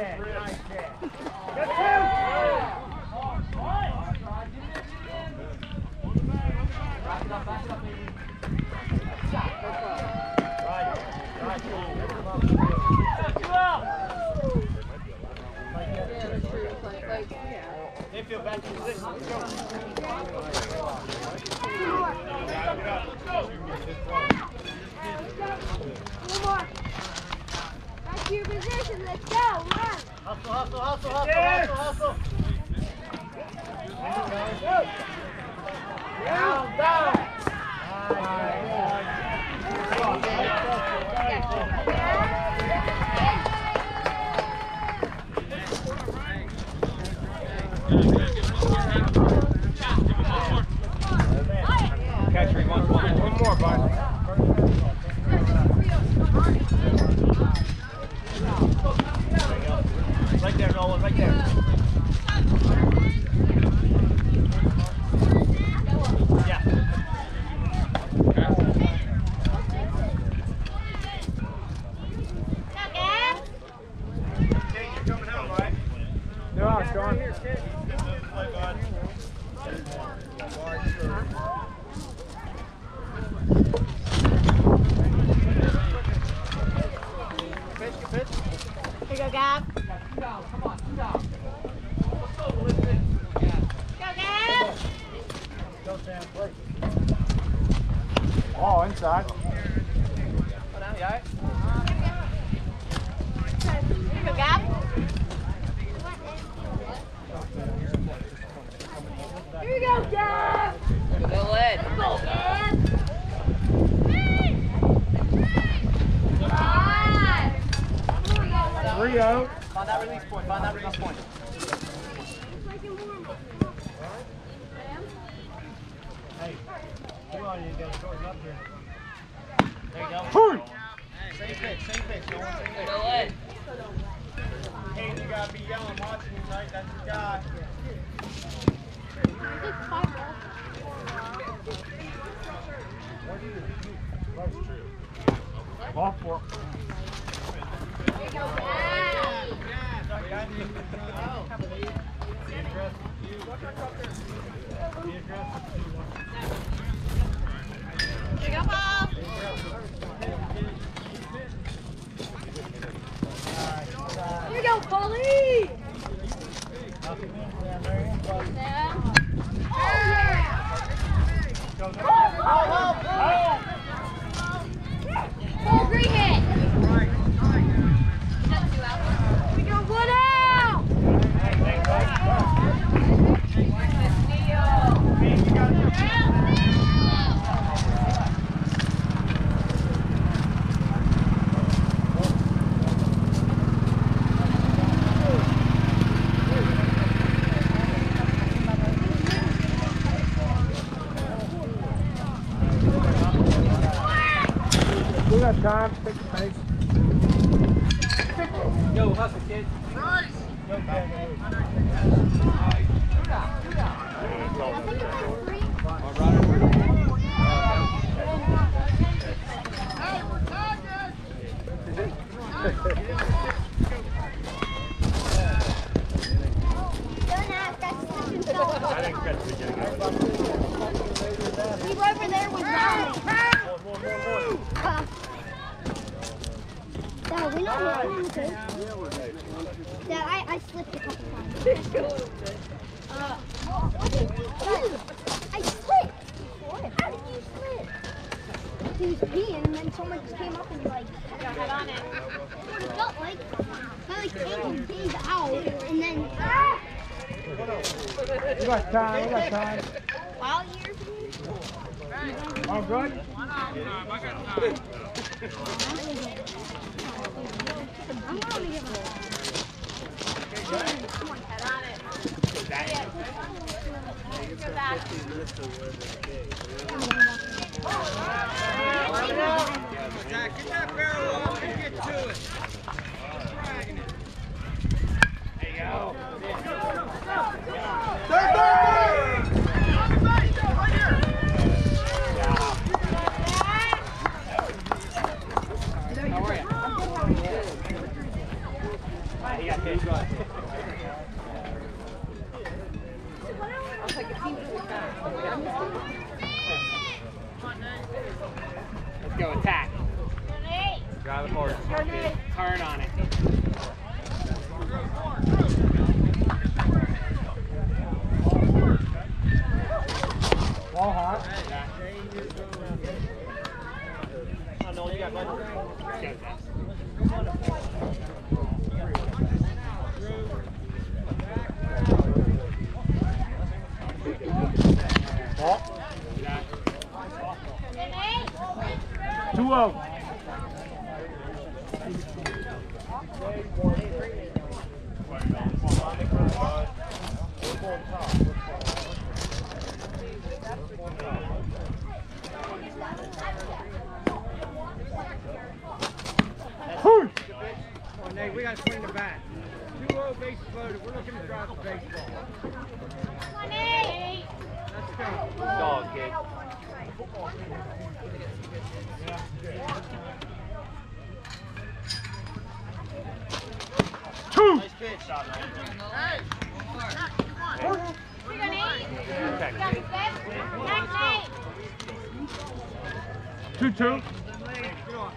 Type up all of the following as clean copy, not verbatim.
They feel back to position. Let's go. One more. Back to your position. Let's go. Run. Hustle. Down. Catch me one more, bud. Right there, Nolan, right there. Yeah. Okay, you're coming home, right? No, it's gone. Here you go, Gab. Come on. Go, Gab. Go, Sam, please. Oh, inside. Hold on, you all right? Here you go, Gab. Here you go, Gab. Go lead. Go, Gab. Rio. Find that release point. Hey, come on, you gotta shorten up here. There you go. Same pitch. No one same pitch. Go lead. Hey, you gotta be yelling, watching you, right? That's your guy. Off for. Here you go, Gab. Here you go, Paul. Here you go, Polly. Yeah. Oh, yeah. Oh, green hit. We go, one out. We got time. Take the pace. Yo, hustle, kid. Nice. Go, Ken. I didn't catch the beginning. He over there was running. Dad, we know what one is. Dad, I slipped a couple times. I slipped. How did you slip? He was peeing and then someone just came up and was like, got head on it. What it felt like. I like taking peed out and then. We got time. Wild years. All good? I'm gonna give him. Come on, head on it. Go back. Jack, get that barrel off and get to it. Dragging it. There you go. He got hit. 2-0. Come on, Nate, we got to swing the bat. 2-0 bases loaded. We're looking to drive the baseball. Come on, Nate. Let's go. Dog, kid. Two. Nice pitch. Hey! We got Nate. Okay. We got the fifth. Next, Nate. 2-2. Get off.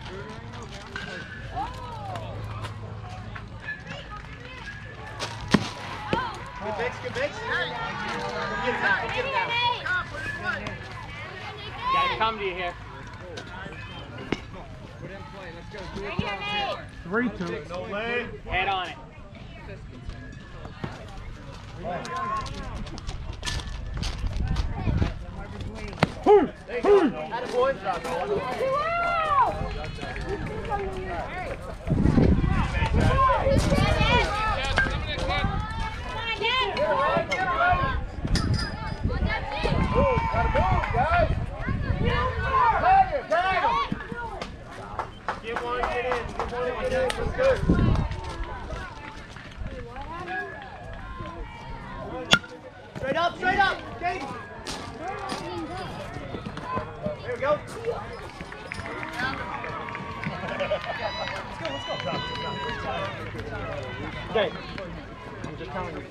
Good mix, good mix. Get it out, get it out. Gotta come to you here. Put in play. Let's go. Do it. Right here, Nate. 3-2. No way. Head on it. Attaboy. Gotta move, guys. Tag him. Get one, get in. Get one, get in. That's good. Straight up, straight up. Katie. There we go. Let's go. Okay. I'm just telling you.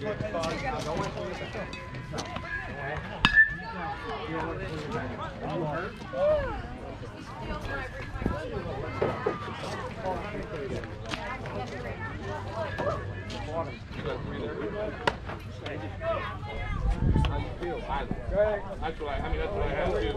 How you feel? That's what I mean, that's what I have to do.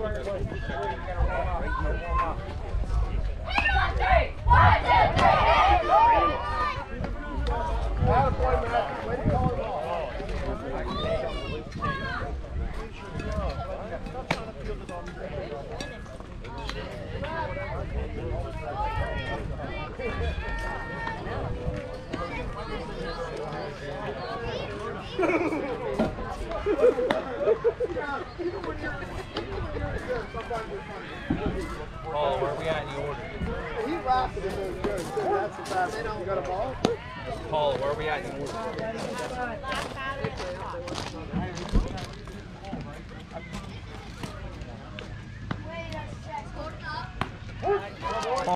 Paul, where are we at in the order? He laughed at him. Good. That's the fast. You got a ball? Paul, where are we at in the order?